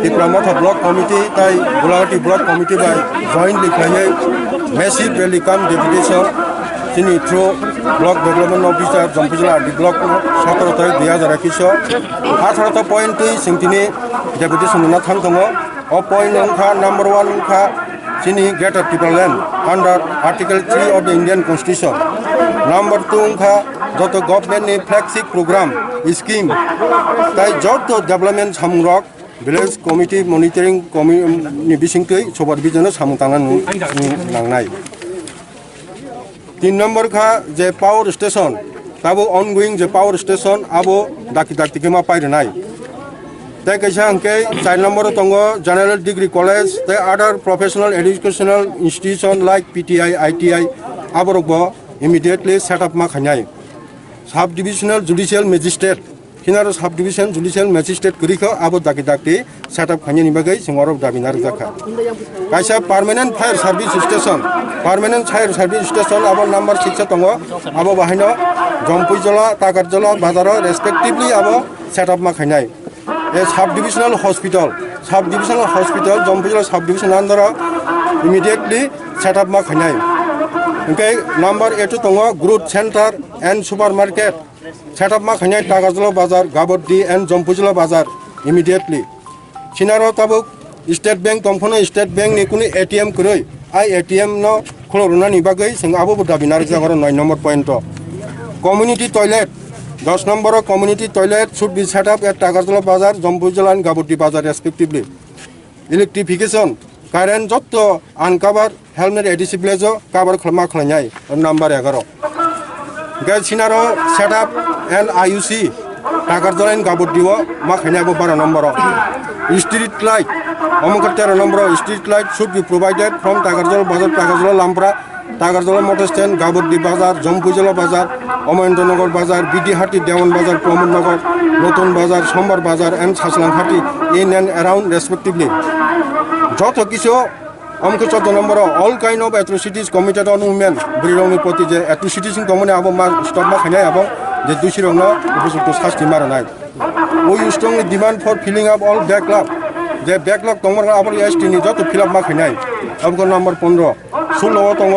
Tikramata Block Committee, Tai Gulahati Block Committee by jointly create massive rally come deputation. Sini through Block Development Officer Jampujala di Block 17 tarik 2021. 18 point tu singtini deputation na thang tongo. O point angka number 1 angka sini Greater People Land under Article 3 of the Indian Constitution. Number 2 angka joto government ni flagship program scheme. Tai joto development samrok Village Committee Monitoring Committee bisingtui supervision samung tangan nangnai. 3 number ka je power station tabo ongoing je power station abo daki kema pairenai. Te kaisa angke 4 number tongo General Degree College te other professional educational institution like PTI ITI aborokbo immediately set up ma khanai. Subdivisional Judicial Magistrate Hinaro Subdivision Judicial Magistrate Kuriko abo daki set up khani ni bagai singorok dabinar zakha. Kaisa Permanent Fire Service Station Permanent Fire Service Station abo number 6 tongo abo bahino Jampujala Takarjala Bazaro respectively abo set up ma khanai. A subdivisional hospital Jampujala subdivision under immediately set up ma khanai. Okay, number 8 tongo growth center and supermarket set up ma khanai Takarjala Bazar Gaboddi and Jampujala Bazar immediately. Chinaro tabuk State Bank Tomfono State Bank ni kuni ATM kuroi ai ATM no kholoruna ni bagai sing abo dabinar jagoro 9 number point to. Community toilet 10 number community toilet should be set up at Takarjala Bazar Jampujala and Gaboddi Bazar respectively. Electrification current jotto uncover helmet adhesive lezo cover khlama khlanyai number 11. Guys Chinaro set up an IUC Takarjala and Gaboddi ma khanya bo 12 number. Street light Omukatera number street light should be provided from Takarjala Bazar, Takarjala Lampra, Takarjala Motor Stand, Gaboddi Bazar, Jampujala Bazar, Omayendranagar Bazar, Bidihati Dewan Bazar, Pramodnagar, Notun Bazar, Sombar Bazar and Saslanghati in and around respectively. Joto Kisho Omukachota number all kind of atrocities committed on women, Brilongi Poti, atrocities in common abo stop ma khanya abo the Dushirong no to Sasti Maranai. We strongly demand for filling up all backlog যে backlog দংমর আবার ST নি যত fill up মা খাইনাই আবো number 15 16 দङ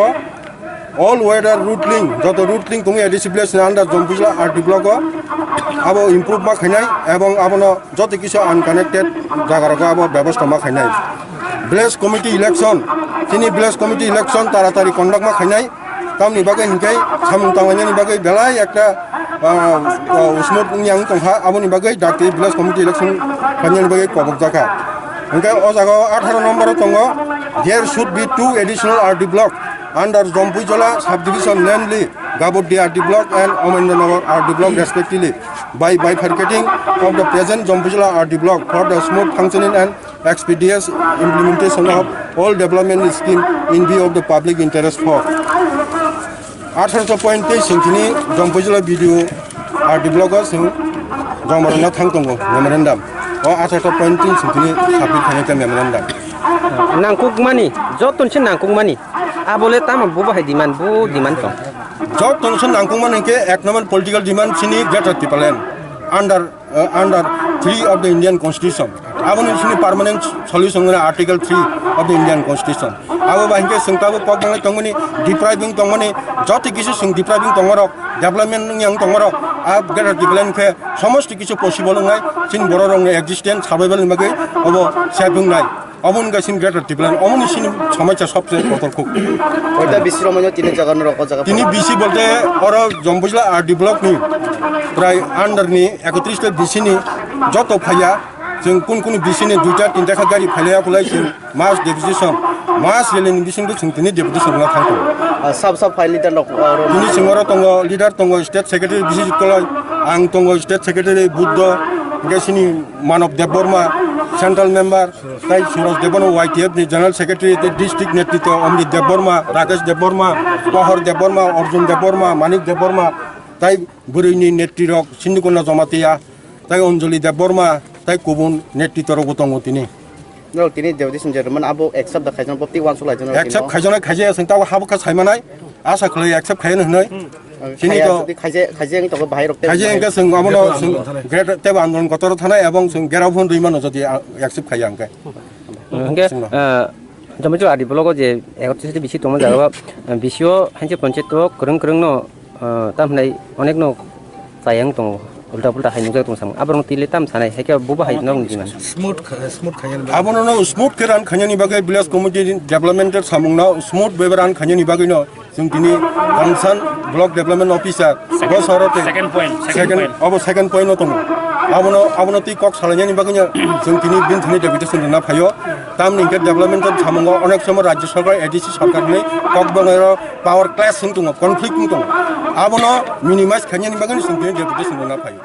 all weather রুটলিং যত রুটলিং তুমি এডিসিপ্লেস under Jampujala RT block আবো improve মা খাইনাই এবং আবনো যত কিছু আনকানেক্টেড জায়গারকো আবো ব্যবস্থা মা খাইনাই ভিলেজ কমিটি ইলেকশন তিনি ভিলেজ কমিটি ইলেকশন তাড়াতাড়ি কন্ডাক্ট মা খাইনাই তামনি বাকে হিংকাই সামুং তাंगायनि বাকে বেলাই একটা উসমত নিয়াং তংহা আবনি বাকে ডাক্তি ভিলেজ কমিটি ইলেকশন খাইনাनि বাকে কবক জাকা হিংকাই ও জায়গা 18 নম্বর দङ there should be 2 additional RD block under Jompuijola subdivision, namely Gabodi RD block and Omendonagar RD block respectively, by bifurcating of the present Jompuijola RD block for the smooth functioning and expeditious implementation of all development scheme in view of the public interest for 18.3 singtini Jompuijola video RD block sing Jomarana Thangtongo memorandum or 18.3 singtini submit Kanyaka memorandum. Nangkuk mani, jotun sin nangkuk mani. Abole tama bu bahai demand to. Jotun sin nangkuk mani ke ek number political demand sini greater Tipalan under 3 of the Indian Constitution. Abon sini permanent solution Article 3 of the Indian Constitution. Abo bahingke sengtabu pokmane tongmani depriving tongmani joti kisu sing depriving tongorok development yang tongorok ab greater Tipalan ke somosti kisu possible ngai sin bororong existence survival mage abo saving nai. অমন গাছিন greater টিপলান অমন সিনি সমস্যা সবচেয়ে কতর্ক ওইটা বিসির মধ্যে তিন জায়গা রকম জায়গা তিনি বিসি বলতে ওর জম্পুজলা আরডি ব্লক নি প্রায় আন্ডার নি 31 টা বিসি নি যত ফাইয়া जों কোন বিসিনি দুইটা তিনটা গাড়ি ফাইলায়া ফলাই जों মাস ডেপুটেশন মাস রেলিং বিসিনি जों তিনি ডেপুটেশন না থাকো সব ফাইল লিডার তিনি সিংহর দङ লিডার দङ স্টেট সেক্রেটারি বিসি যুক্তলাই আং দङ স্টেট সেক্রেটারি বুদ্ধ গেছিনি মানব দেববর্মা সেন্ট্রাল মেম্বার তাই সুরজ দেববর্মা ওয়াইটিএফ নি জেনারেল সেক্রেটারি ডিস্ট্রিক্ট নেতৃত্ব অমৃত দেববর্মা রাকেশ দেববর্মা প্রহর দেববর্মা অর্জুন দেববর্মা মানিক দেববর্মা তাই বুড়িনি নেতৃত্ব সিন্ধুকন্যা জমাতিয়া তাই অঞ্জলি দেববর্মা তাই কুবুন নেতৃত্ব দङ তিনি তিনি ডেপুটেশন চেয়ারম্যান আবো একসেপ্ট দেখাইজন প্রতি ওয়ান সলাইজন একসেপ্ট খাইজনাय খাইजे जों ताव हाबखा सायमानाय आसा खालाय एक्सेप्ट खायनो होनय सिनि तो खाइजे तो बाहाय रखते खाइजे अंके जों आमनो ग्रेट तेब आन्दोलन गतर थानाय एवं जों गेरावफोन दैमानो जदि एक्सेप्ट खाय अंके अंके जमजो आदि ब्लॉग जे 31 बिसि तम जागा बिसिओ हांसे पंचायत करं नो तामनाय अनेक नो जायां दङ उल्टा पुल्टा हायनो जाय दङ साम आबर तिले ताम सानाय हेके बुबा हाय नंग दिमान स्मुथ खायनो आबनो नो स्मुथ केरान खायनि बागै विलेज कमिटि डेभलपमेन्ट सामुंना स्मुथ बेबरान खायनि बागै नो जों दिनै कनसार्न ब्लक डेभलपमेन्ट अफिसार गसरते सेकेन्ड पॉइन्ट दङ आबनो ति कक सालायनि बागै जों दिनै बिनथनि डेपुटेशन ना फायो तामनि के डेभलपमेन्ट सामुंगा अनेक समय राज्य सरकार एडिसि सरकारनि कक बङारो पावर क्लास दङ कनफ्लिक्ट दङ आबनो मिनिमाइज खायनि बागै जों दिनै डेपुटेशन ना फायो